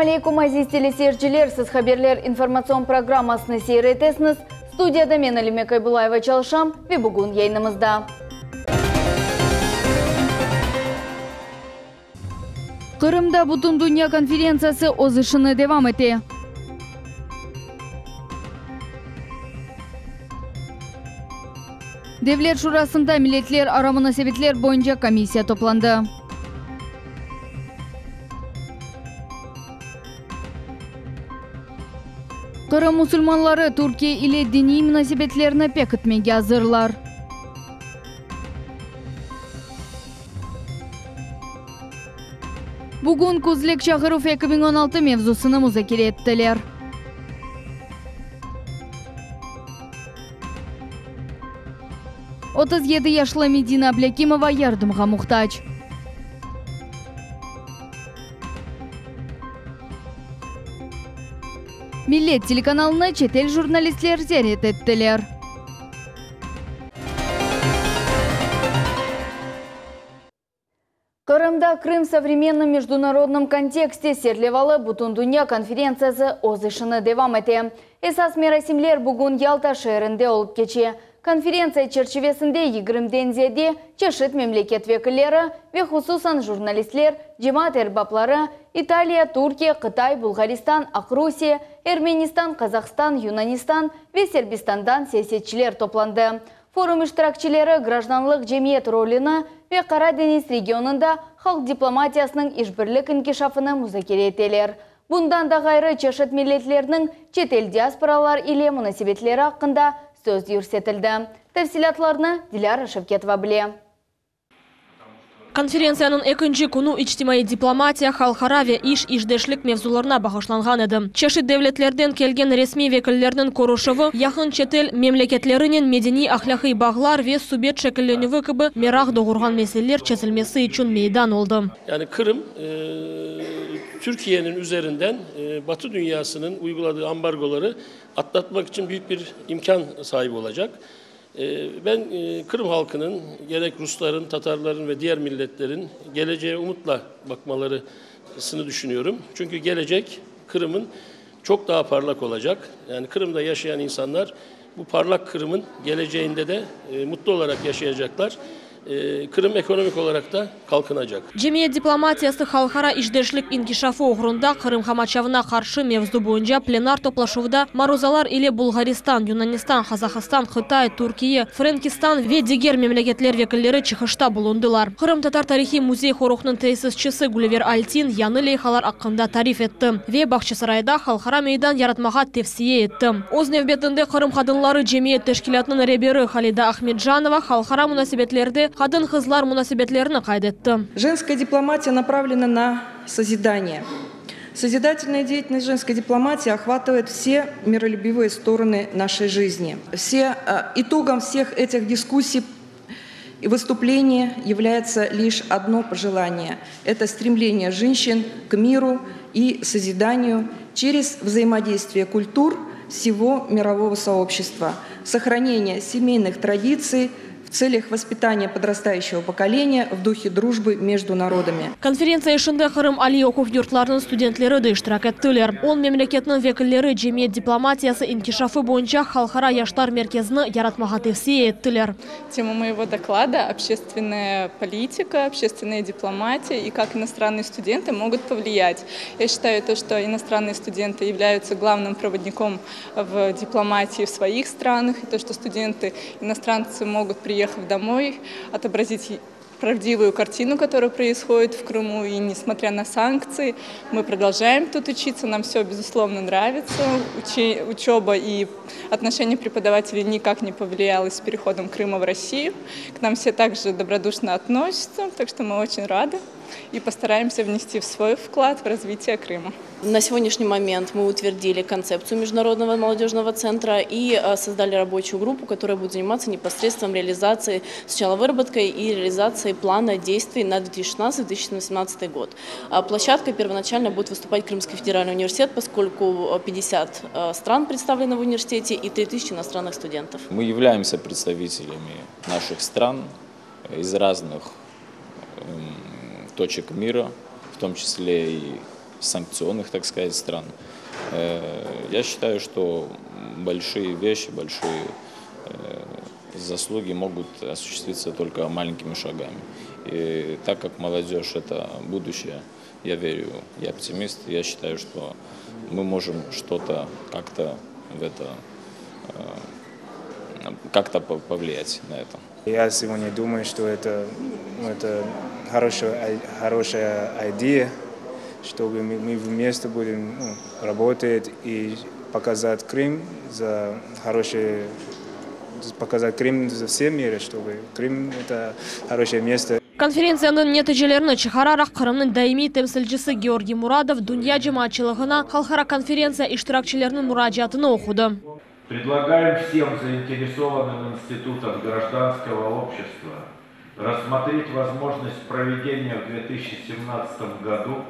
Ассаламу алейкум, азиз телесерчилер, сіз хаберлер информацион программасыны сейретесіңіз. Студияда мен Алиме Кайбулаева Чалшам ve бүгін yayınımızda. Кырымда Бутун Dünya конференциясы озышыны девам эте. Devlet Şurasında milletler ara münasebetler boyunca komissiya toplandı. Kırım musulmanları Türkiye ile dini münasebetlerini pek etmeye hazırlar. Bugün Kuzlek Şahırov 2016 mevzusunu müzakere ettiler. Otuz 7 yaşlı Medina Ablakimova yardımga muhtaç. Millet telekanalını çetel jurnalistler ziyaret ettiler. Кырымда Крым в современном международном контексте серлевалы Бутун Dünya конференциясы озышыны девам эте. Эсас мерасимлер бүгін Ялта шээрінде олып кече. Конференция черчевесінде 20-ден зиеде чешет мемлекет векілері ве хусусан журналистлер, жемат эрбаплары, Италия, Туркия, Қытай, Булгаристан, Ақ-Русия, Эрменистан, Казахстан, Юнанистан ве Сербистандан саясетчилер топланды. Форум иштиракчилері гражданлық жемиет роліні ве Қара Дениз регионында халық дипломатиясының ишбірлік инкишафыны музакере етелер. Bundan da gayrı çeşit milletlerinin çetel diasporalar ile münasebetleri hakkında söz yürsetildi. Tafsilatlarını Dilara Şevketova bile. Конференцияның экінші күні ичтимаи дипломатия халқара ве иш-ишдешлік мевзуларына бағышланған еді. Чешет девлетлерден келген ресми векілдердің корушывы яқын четел мемлекетлерінен медени ахляхи бағлар ве субет шекілленіві кібі мерақ доғырған меселелер чесілмесі için meydan oldu. Yani Kırım, Türkiye'nin üzerinden Batı dünyasının uyguladığı ambargoları atlatmak için büyük bir imkan sahibi olacak. Ben Kırım halkının, gerek Rusların, Tatarların ve diğer milletlerin geleceğe umutla bakmalarını düşünüyorum. Çünkü gelecek Kırım'ın çok daha parlak olacak. Yani Kırım'da yaşayan insanlar bu parlak Kırım'ın geleceğinde de mutlu olarak yaşayacaklar. Kırım ekonomik olarak da kalkınacak. Cemiyet diplomatiyası halkara işdeşlik inkişafı uğrunda Kırım Хамачавына karşı mevzu boyunca plenar toplaşuvda maruzalar ile Bulgaristan, Yunanistan, Kazakistan, Xitay, Türkiye, Frankistan ve diğer memleketler vekilleri çıkışta bulundular. Kırım Tatar Tarihi Muzey Xoruq'nın tesisçisi Gulliver Altin yanı leyhalar hakkında tarif etti ve Bahçesaray'da halkara meydan yaratmağa tavsiye etti. Oz nevbetinde Kırım Kadınları Cemiyet Teşkilatının reberi Halida Ahmedjanova halkara münasebetlerde kadın kızlar münasebetlerini kaydetti. Женская дипломатия направлена на созидание. Созидательная деятельность женской дипломатии охватывает все миролюбивые стороны нашей жизни. Итогом всех этих дискуссий и выступлений является лишь одно пожелание. Это стремление женщин к миру и созиданию через взаимодействие культур всего мирового сообщества, сохранение семейных традиций, в целях воспитания подрастающего поколения в духе дружбы между народами. Конференция ішінде Kırım Ali okuv yurtlarının studentleri de iştirak ettiler. 10 memleketinin vekilleri cemiyet diplomatiyası inkişafı boyunca halkara yaşlar merkezini yaratmağa tavsiye ettiler. Тема моего доклада – общественная политика, общественная дипломатия и как иностранные студенты могут повлиять. Я считаю, что иностранные студенты являются главным проводником в дипломатии в своих странах, и то, что студенты, иностранцы могут приехать домой, отобразить правдивую картину, которая происходит в Крыму. И несмотря на санкции, мы продолжаем тут учиться, нам все безусловно нравится. Учеба и отношение преподавателей никак не повлияло с переходом Крыма в Россию. К нам все также добродушно относятся, так что мы очень рады и постараемся внести в свой вклад в развитие Крыма. На сегодняшний момент мы утвердили концепцию Международного молодежного центра и создали рабочую группу, которая будет заниматься непосредственно реализацией, сначала выработкой и реализацией плана действий на 2016-2018 год. Площадкой первоначально будет выступать Крымский федеральный университет, поскольку 50 стран представлены в университете и 3000 иностранных студентов. Мы являемся представителями наших стран из разных точек мира, в том числе и санкционных, так сказать, стран. Я считаю, что большие вещи, большие заслуги могут осуществиться только маленькими шагами. И так как молодежь – это будущее, я верю, я оптимист, я считаю, что мы можем что-то как-то в это, как-то повлиять на это. Я сегодня думаю, что это хорошая идея, чтобы мы вместе будем работать и показать Крым за хорошее, показать Крым за все миры, чтобы Крым это хорошее место. Конференцияның нәтижелерін чыгарарак Кырымның даими темсилчisi Георгий Мурадов дөнья җәмәгатьчелегенә халыкара конференция иштиракчыларының мураҗатын окуды. Предлагаем всем заинтересованным институтам гражданского общества рассмотреть возможность проведения в 2017 году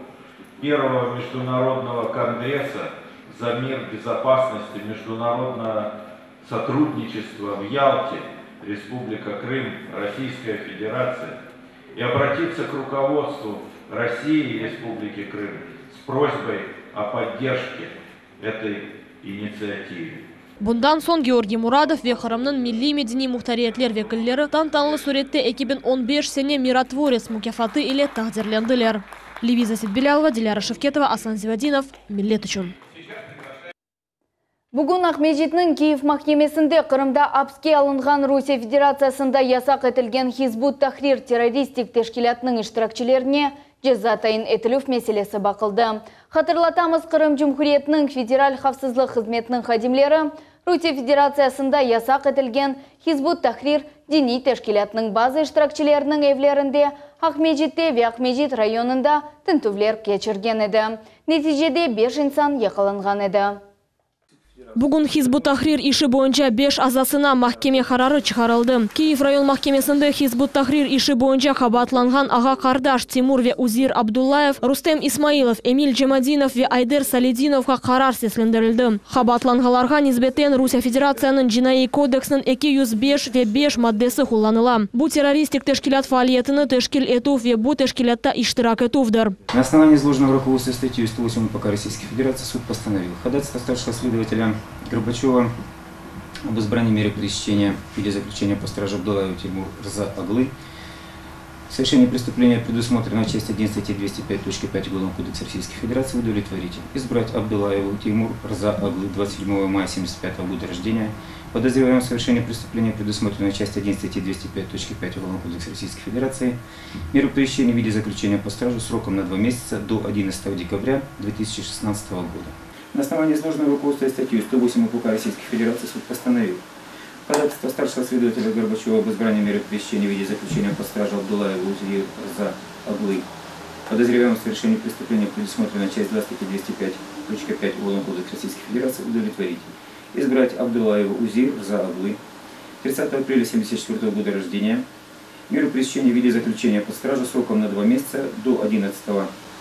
первого международного конгресса за мир, безопасность и международное сотрудничество в Ялте, Республика Крым, Российская Федерация, и обратиться к руководству России и Республики Крым с просьбой о поддержке этой инициативы. Bundan son Георгий Мурадов ve Kırımның milli medeni muhtariyetler vekilleri tantanlı surette 2015 sene Миротворец mukafatı ile takdirlendiler. Левиза Сидбелялова, Диляра Шевкетова, Асан Зивадинов, Миллет үшін. Бүгін Ахмеджитнің Киев махкемесінде Қырымда апске алынған Русия Федерациясында ясақ етілген Хизбут Тахрир террористик тешкилатының иштиракчилеріне жаза тайын етілуф меселесі бақылды. Хатырлатамыз, Қырым Жұмхуриетінің федераль хавсызлық қызметінің хадимлері Русия Федерациясында ясақ етілген Хизбут Тахрир дини тешкилатының базы иштиракчилерінің евлерінде Ахмеджитте ве Ахмеджит районында тінтувлер кечірген еді. Нәтижеде 5 инсан яқыланған еді. Бүгін Хизбут Тахрир иши бойынша 5 азасына махкеме қарары чыгарылды. Киев район махкемесінде Хизбут Тахрир иши бойынша хабатланған аға қардаш Тимур ве Узир Абдуллаев, Рустем Исмаилов, Эмиль Джемадинов ве Айдер Салидиновға қарар сеслендірілді. Хабатланғаларға низбеттен Русия Федерацияның Жинайы кодексінің 205 ве 5 маддесі құлланыла. Бу террористик тешкилат фаалиетіні тешкил етув ве бу тешкилатта иштирак етувдыр. На основании изложенного руководства статьи 108 УПК Российской Федерации суд постановил ходатайство старшего следователя Горбачева об избрании меры пресечения в виде заключения по страже Абдулаева Тимур Рза Аглы. Совершение преступления, предусмотренного часть 1 статьи 205.5 Уголовного кодекса Российской Федерации, удовлетворить. Избрать Абдулаеву Тимур Рза Аглы 27 мая 1975 года рождения, подозреваемого в совершении преступления, предусмотренного часть 1 статьи 205.5 Уголовного кодекса Российской Федерации, меру пресечения в виде заключения по стражу сроком на 2 месяца до 11 декабря 2016 года. На основании изложенного руководства статьи 108 УПК Российской Федерации суд постановил ходатайство старшего следователя Горбачева об избрании меры пресечения в виде заключения по стражу Абдулаева Узир Рза Аглы, подозреваемого в совершении преступления, предусмотренной часть 2 статьи 205.5 Уголовного кодекса Российской Федерации, удовлетворить. Избрать Абдулаева Узир Рза Аглы 30 апреля 1974 года рождения, меру пресечения в виде заключения под стражу сроком на 2 месяца до 11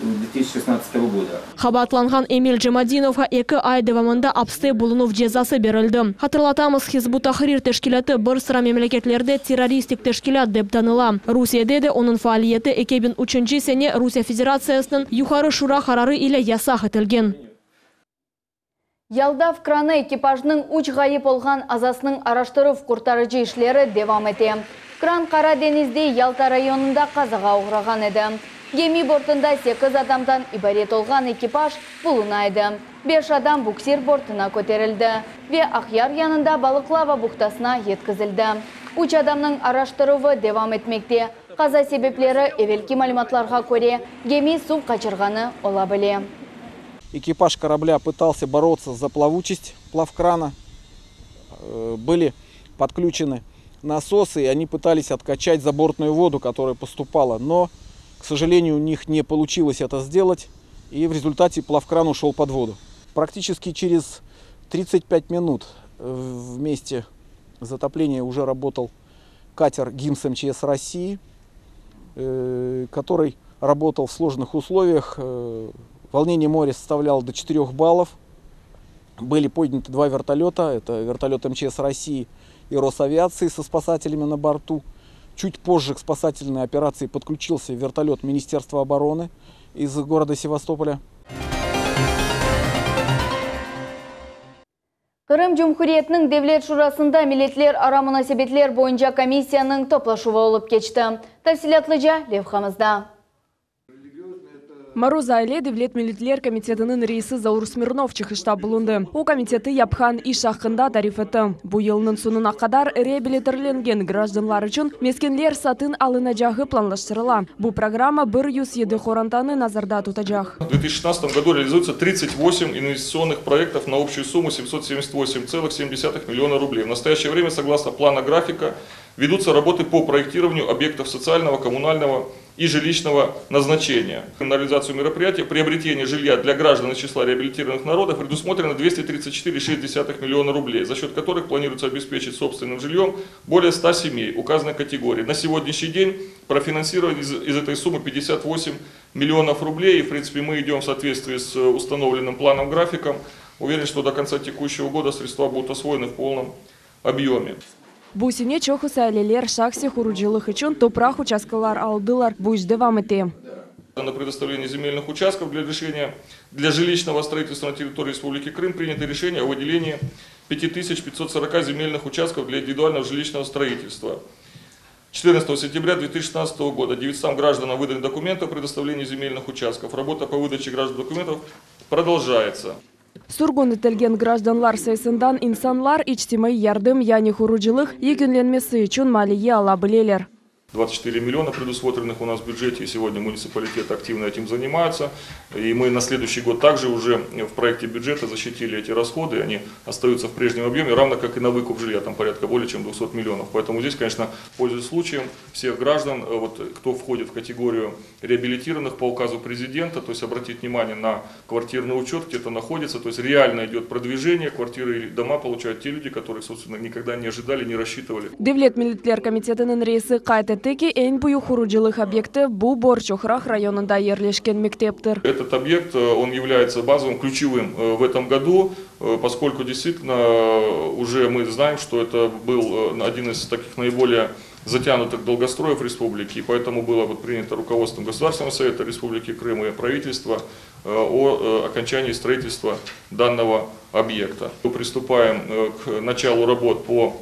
2016 года. Хабатланған Эмиль Джемадиновға 2 ай давамында апсте булынув жазасы берілді. Хатырлатамыз, Хизбут Тахрир тешкилаты бір sıra мемлекетлерде террористик тешкилат деп таныла. Русияде де оның фаалиеті 2003 сене Русия Федерациясының Юхары Шура қарары ile ясақ етілген. Ялда в краны экипажның уч ғайып олған азасының араштырып құртарыжы ішлері девам ете. Кран Қара Денізде Ялта районында қазаға ұғыраған еді. Геми бортында 8 адамдан ибарет олған экипаж бұлына еді. 5 адам буксир бортына көтерілді. Ве Ақяр янында Балықлава бухтасына еткізілді. 3 адамның араштырывы девам етмекте. Қаза себеплері евелки малиматларға көре геми су қачырғаны ола біле. Экипаж корабля пытался бороться за плавучесть плавкрана. Были подключены насосы, и они пытались откачать забортную воду, которая поступала. Но, к сожалению, у них не получилось это сделать, и в результате плавкран ушел под воду. Практически через 35 минут в месте затопления уже работал катер ГИМС МЧС России, который работал в сложных условиях. Волнение моря составляло до 4 баллов. Были подняты 2 вертолета. Это вертолет МЧС России и Росавиации со спасателями на борту. Чуть позже к спасательной операции подключился вертолет Министерства обороны из города Севастополя. Кырым Жумхуриетінің Девлет Шурасында милетлер ара мунасебетлер боюнча комиссияның топлашуы болуп кечти. Тафсилатлыжа левхамызда. Мароза Айле Девлет милитлер комитетінің рейсі Заур Смирнов чыгышта булунды. У комитеті япхан иш хакында тариф этти. Бу жылдын сонуна кадар реабилитирленген гражданлар үчүн мескенлер сатын алыначагы планлаштырыла. Бу программа 107 хорантаны назарда тутажак. В 2016 году реализуется 38 инвестиционных проектов на общую сумму 778,7 миллиона рублей. В настоящее время, согласно плана графика, ведутся работы по проектированию объектов социального, коммунального и жилищного назначения. На реализацию мероприятия приобретение жилья для граждан из числа реабилитированных народов предусмотрено 234,6 миллиона рублей, за счет которых планируется обеспечить собственным жильем более 100 семей указанной категории. На сегодняшний день профинансировано из этой суммы 58 миллионов рублей. И, в принципе, мы идем в соответствии с установленным планом графиком. Уверен, что до конца текущего года средства будут освоены в полном объеме. Бусине чохысы әлелер шакси хуруджилых үчүн топрак участкалар алдылар. Буш девам эте. На предоставление земельных участков для жилищного строительства на территории Республики Крым принято решение о выделении 5540 земельных участков для индивидуального жилищного строительства. 14 сентября 2016 года 900 гражданам выдали документы о предоставлении земельных участков. Работа по выдаче граждан документов продолжается. Сургун этелген гражданлар сайсындан инсанлар ичтимай ярдым, яни хуруджилых егенленмесі үчүн малие ала билелер. 24 миллиона предусмотренных у нас в бюджете, и сегодня муниципалитет активно этим занимается. И мы на следующий год также уже в проекте бюджета защитили эти расходы, они остаются в прежнем объеме, равно как и на выкуп жилья, там порядка более чем 200 миллионов. Поэтому здесь, конечно, пользуясь случаем, всех граждан, кто входит в категорию реабилитированных по указу президента, то есть обратить внимание на квартирный учет, где-то находится, то есть реально идет продвижение, квартиры и дома получают те люди, которые, собственно, никогда не ожидали, не рассчитывали. Девлет милитлер комитетінің рейсы қайты теки эң буй хуруджилых объекты бу Борчухрах районында ерлешкен мектептер. Этот объект, он является базовым, ключевым в этом году, поскольку действительно уже мы знаем, что это был один из таких наиболее затянутых долгостроев республики, и поэтому было принято руководством Государственного совета Республики Крым и правительства о окончании строительства данного объекта. Мы приступаем к началу работ по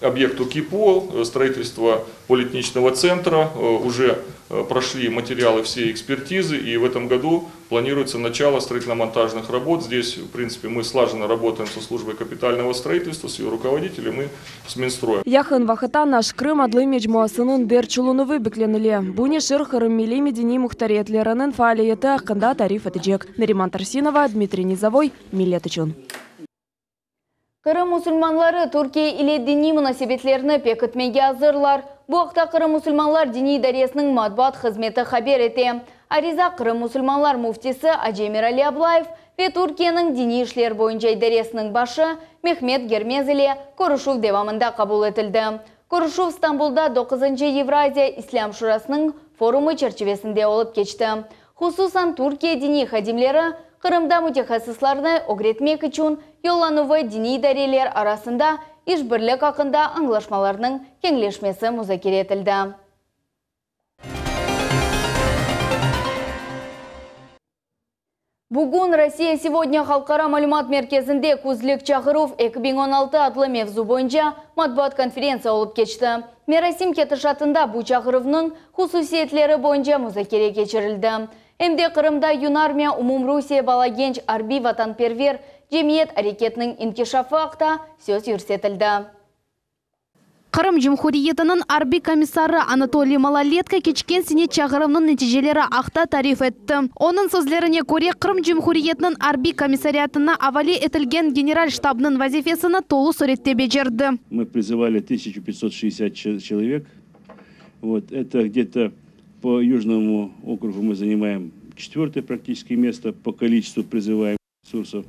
объекту КИПО, строительство политехнического центра. Уже прошли материалы всей экспертизы, и в этом году планируется начало строительно-монтажных работ. Здесь, в принципе, мы слаженно работаем со службой капитального строительства, с ее руководителем и с Минстроем. Яхын вақыта наш Крым адлы мечмуасының дерчулуны выбекленілі. Буне шыр хырыммели медини мұхтариетлерінің фаалиеті ақында тариф етежек. Нариман Тарсинова, Дмитрий Низовой, Милет үшін. Кырым мусульманлары Түркия или дини мунасебетлеріні пекітмеге азырлар. Бу вақта Кырым мусульманлар дини идаресінің матбуат қызметі хабер ете. Ариза Кырым мусульманлар муфтисі Аджемир Али Аблаев ве Түркияның дини ишлер бойынша идаресінің башы Мехмет Гермезеле Корушув девамында қабул етілді. Корушув Стамбулда 9-й Евразия Ислам Шурасының форумы черчевесінде олып кечті. Хусусан Түркия дини хадимлері Кырымда мутехассисларны огретмек үчүн йолланувы дини идарелер арасында иш бирлик хакында аңлашмаларның кеңлешмесі музакир етілді. Бүгін Россия сегодня халқара малюмат мерkezінде күзлік чағыров 2016 адлы мевзу бойынша матбуат конференция олып кечті. Мерасим кетішатында бұл чағыровның хусусиетлері бойынша музакире кечірілді. Эмде Кырымда Юнармия Умумрусия Балагенч Арби Ватанпервер Жемиет әрекетінің инкишафы ақта сөз үрсетілді. Кырым Жумхуриетінің Арби комиссары Анатолий Малолетко кечкен сене чағырымның нәтижелері ақта тариф етті. Оның сөзлеріне көре Кырым Жумхуриетінің Арби комиссариатына авали етілген генераль штабының вазифесіні толы суретте бежерді. Мы призывали 1560 человек. Это где-то по Южному округу мы занимаем 4-е практически место по количеству призываемых ресурсов.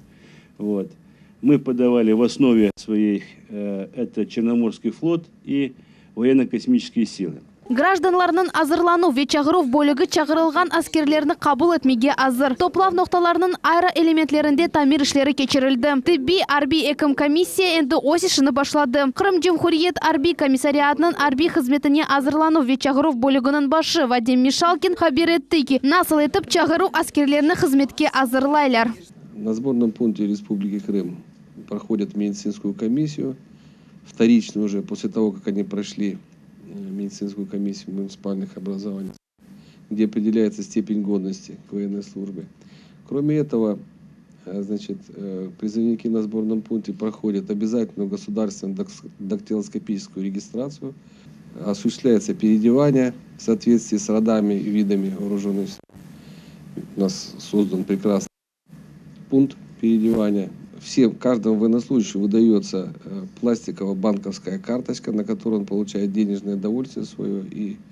Мы подавали в основе своей это Черноморский флот и военно-космические силы. Гражданларның азырлану ве чағыров бөлігі чағырылған аскерлеріні қабыл етмеге азыр. Топлав ноқталарының айра элементтерінде тамир ішлері кечірілді. Тибби Арби эким комиссия енді осишыны башлады. Кырым Жумхуриет Арби комиссариатының Арби қызметіне азырлану ве чағыров бөлігінің башы Вадим Мишалкин хабер етті ки, насыл етіп чағыру аскерлеріні қызметке азырлайлар. На сборном пункте Республики Крым проходят медицинскую комиссию, вторично уже после того, как они прошли медицинскую комиссию муниципальных образований, где определяется степень годности к военной службе. Кроме этого, значит, призывники на сборном пункте проходят обязательную государственную дактилоскопическую регистрацию, осуществляется переодевание в соответствии с родами и видами вооруженных сил. У нас создан прекрасный пункт переодевания. Каждому военнослужащему выдается пластиковая банковская карточка, на которую он получает денежное удовольствие свое.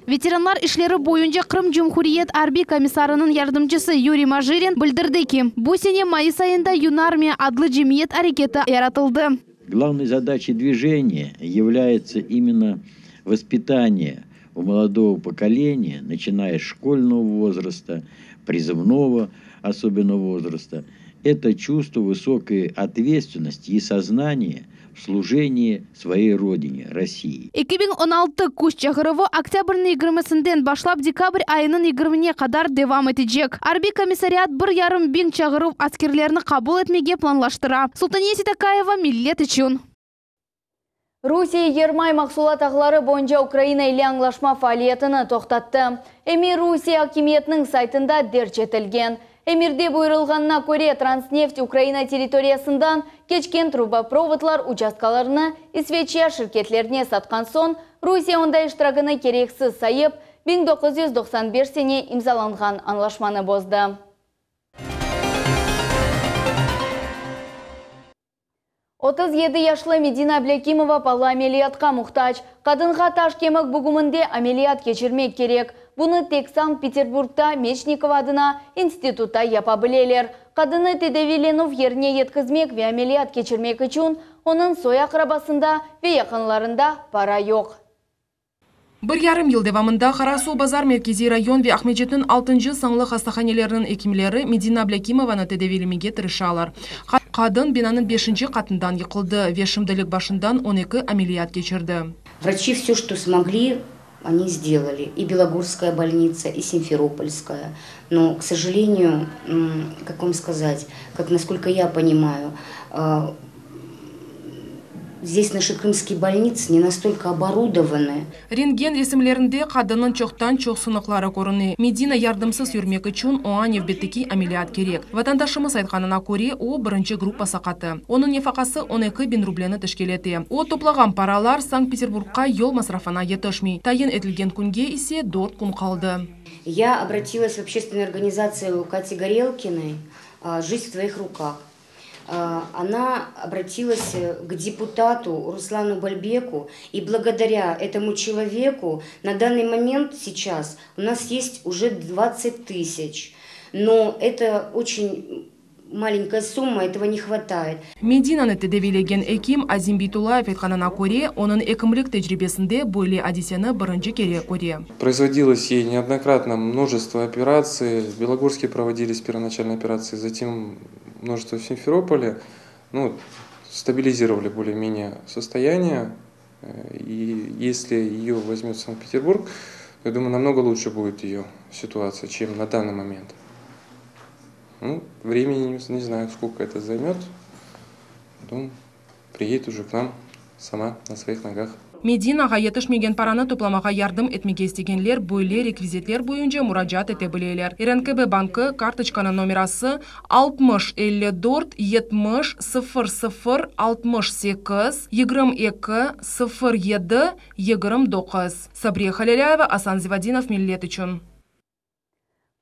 Ветеранлар ишлері бойынша Крым Жумхуриет арби комиссарының ярдымчысы Юрий Мажирин білдірді ки, бұл сене майыс айында юнармия адлы жемиет әрекеті яратылды. Главной задачей движения является именно воспитание у молодого поколения, начиная с школьного возраста, призывного особенно возраста, это чувство высокой ответственности и сознания в служении своей родине, России. 2016 күш чағырывы октябрьның 20-сінден башлап декабрь айының 20-не қадар девам етежек. Арби комиссариат 1,5 bin чағырып аскерлеріні қабыл етмеге планлаштыра. Султания Ситакаева, миллет үшін. Русия ермай мақсулат ағылары бойынша Украина ile аңлашма фаалиетіні тоқтатты. Эмир Русия хакимиетінің сайтында дерчетілген. Эмирде бұйрылғанына көре Транснефть Украина территориясындан кечкен трубопроводлар участкаларыны Исвечия шirketlеріне сатқан сон, Русия онда иштирагыны керексіз сайып, 1995 сене имзаланған анлашманы бозды. Отыз 7 яшлы Медина Аблекимова пала амелиятқа мұқтач. Қадынға таш кемік бүгімінде амелият кечірмек керек. Бұны тек Санкт-Петербургта Мечников адына институтта япа білелер. Қадыны Тедевиленов ерне еткізмек ве амелият кечірмек үшін, оның соя қырабасында ве яқынларында пара жоқ. 1,5 yıl devamında Қарасу базар меркези район ве Ахмеджеттің 6-ncı саңлы хастаханелерінің екімлері Медина Аблекимованы тедевелемеге тырышалар. Қадын бинанын 5-ci қатындан йықылды, ве шымдылық башындан 12 амелият кечірді. Врачи все, что смогли, они сделали. И Белогорская больница, и Симферопольская. Но, к сожалению, как вам сказать, как насколько я понимаю, здесь наши крымские больницы не настолько оборудованы. Рентген ресімлерінде қадының чоқтан чоқ сынықлары көріні. Медина ярдымсыз үрмек үшін оған евбеттіки амелият керек. Ватандашымыз айтқанына көре, о 1-ci группа сақаты. Оның нефақасы 12 bin рублені тішкелеті. О топлаған паралар Санкт-Петербургқа ел масрафана етішмей. Тайын етілген күнге исе 4 күн қалды. Я обратилась в общественную организацию Кати Горелкиной «Жизнь в твоих руках». Она обратилась к депутату Руслану Бальбеку, и благодаря этому человеку на данный момент сейчас у нас есть уже 20 тысяч. Но это очень маленькая сумма, этого не хватает. Мединаны тедевилеген эким Азим Битулаев айтқанына көре, оның экімлік тәжірибесінде бойле адисені 1-ci кере көре. Производилось ей неоднократно множество операций. В Белогорске проводились первоначальные операции, затем множество в Симферополе. Стабилизировали более-менее состояние. И если ее возьмет Санкт-Петербург, я думаю, намного лучше будет ее ситуация, чем на данный момент. Времени не знаю, сколько это займет. Потом приедет уже к нам сама на своих ногах. Мединаға етішмеген параны топламаға ярдым етмеге істегенлер бойле реквизитлер бойынша мұраджат ете білелер. РНКБ банкы карточканың номерасы 60 54 70 00 68 22 07 29. Сабрия Халеляева, Асан Зивадинов, миллет үшін.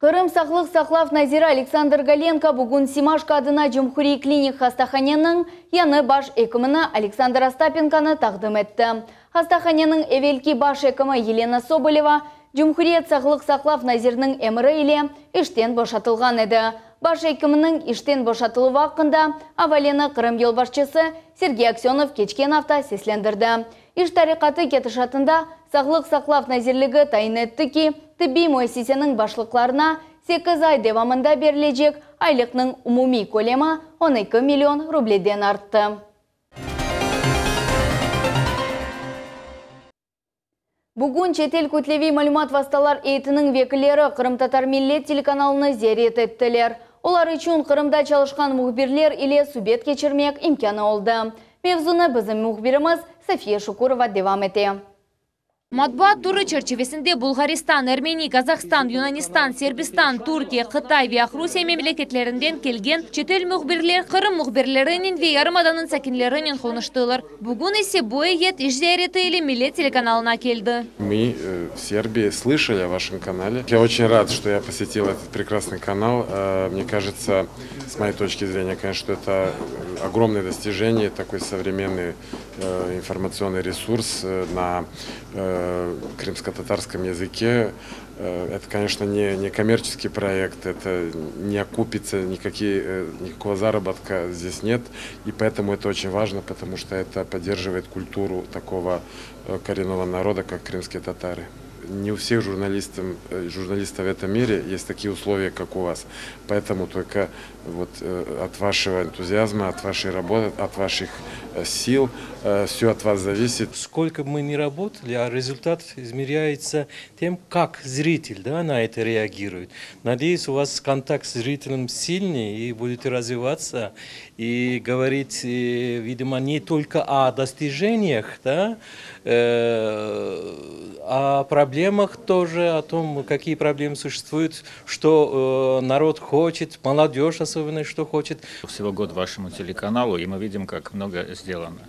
Кырым сақлық сақлав Назира Александр Галенко бүгін Симашка адына Жумхури клиник хастаханенің яны баш экіміні Александр Остапенканы тағдым етті. Хастаханенің эвелки баш экімі Елена Соболева Жумхуриет сақлық сақлав Назирның әмірі иле іштен бошатылған еді. Баш экімінің іштен бошатылы вақында авалені Кырым елбашчысы Сергей Аксенов кечкен авта сеслендірді. Иш тарихаты кетішатында сақлық сақлав Назирлігі тайын етті ки, тибби муэссисенің башлықларына 8 ай девамында берілежек айлықның умуми көлемі 12 миллион рубледен артты. Бүгін четел көтлеви мәлімат васталар ейтінің векілері Қырым Татар Миллет телеканалыны зерет еттілер. Олар үшін Қырымда çalışқан мұхбирлер иле субет кечірмек имканы oldu. Mevzunu bizim muhbirimiz Safiye Şukurova devam etti. Матбуат туры черчевесінде Булгаристан, Армения, Казахстан, Юнанистан, Сербистан, Туркия, Қытай ве Русия мемлекетлерінден келген четел мұхбирлер Қырым мұхбирлерінің ве ярымаданын сәкинлерінің қоныштылар. Бүгін есе бой ет иждереті или Милет телеканалына келді. Мы в Сербии слышали о вашем канале. Я очень рад, что я посетил этот прекрасный канал. Мне кажется, с моей точки зрения, конечно, это огромное достижение, такой современный информационный ресурс на крымско-татарском языке. Это, конечно, не коммерческий проект, это не окупится, никакого заработка здесь нет. И поэтому это очень важно, потому что это поддерживает культуру такого коренного народа, как крымские татары. Не у всех журналистов в этом мире есть такие условия, как у вас. Поэтому только вот от вашего энтузиазма, от вашей работы, от ваших сил, все от вас зависит. Сколько бы мы ни работали, а результат измеряется тем, как зритель на это реагирует. Надеюсь, у вас контакт с зрителем сильный и будете развиваться и говорить, видимо, не только о достижениях, о проблемах тоже, о том, какие проблемы существуют, что народ хочет, молодежь особенно, что хочет. Всего год вашему телеканалу, и мы видим, как много сделано.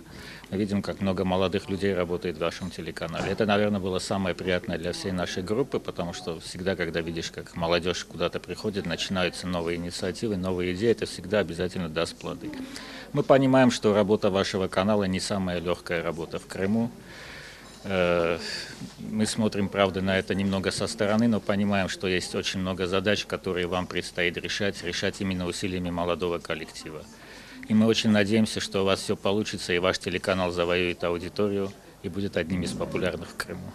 Мы видим, как много молодых людей работает в вашем телеканале. Это, наверное, было самое приятное для всей нашей группы, потому что всегда, когда видишь, как молодежь куда-то приходит, начинаются новые инициативы, новые идеи, это всегда обязательно даст плоды. Мы понимаем, что работа вашего канала не самая легкая работа в Крыму. Мы смотрим, правда, на это немного со стороны, но понимаем, что есть очень много задач, которые вам предстоит решать именно усилиями молодого коллектива. И мы очень надеемся, что у вас все получится, и ваш телеканал завоюет аудиторию и будет одним из популярных в Крыму.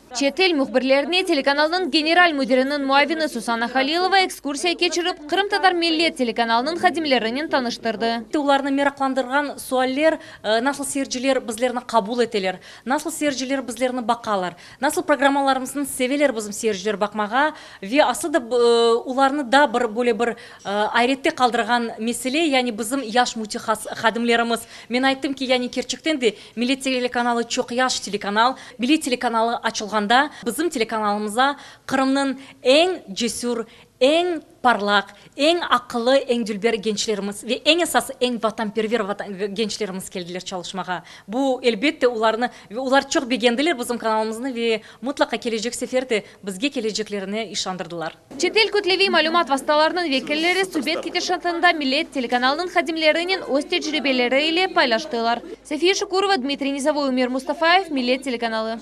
Четел мұхбірлеріне телеканалының генераль мүдірінің муавины Сусана Халилова экскурсия кечіріп, Қырым Татар Миллет телеканалының хадимлерінен таныштырды. Уларны меракландырған суаллер, насыл серджілер бізлеріні қабул етелер, насыл серджілер бізлеріні бақалар, насыл программаларымыздың севелер бізім серджілер бақмаға, ве асыды уларны да бір айретте қалдырған меселе, яғни бізім яш мути хадимлеріміз. Мен айттым ки, яғни керчіктен де Миллет телеканалы чоқ яш телеканал, Миллет телеканалы açılған bizim telekanalımıza Kırım'ın en cesur, en parlak, en akıllı, en dülber gençlerimiz ve en esası en vatanperver gençlerimiz geldiler çalışmağa. Bu elbette ular çok beğendiler bizim kanalımızı ve mutlaka gelecek seferde bizge geleceklerine işandırdılar. Çetel kütlevi malumat vasıtalarının vekilleri Sübet Kitişatında Millet telekanalının hadimlerinin öz tecrübeleriyle paylaştılar. Safiye Şukurova, Dmitriy Nizavoy, Umir Mustafaev, Millet teлеканалы.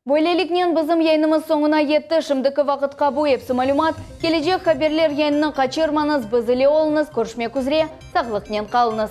Böylelikten bizim yayınımız sonuna yetti. Şimdiki vaqtqa bu hepsi malumat. Gelecek haberler yayınını kaçırmanız, biz ile olunuz. Görüşmek üzere. Sağlıkla kalınız.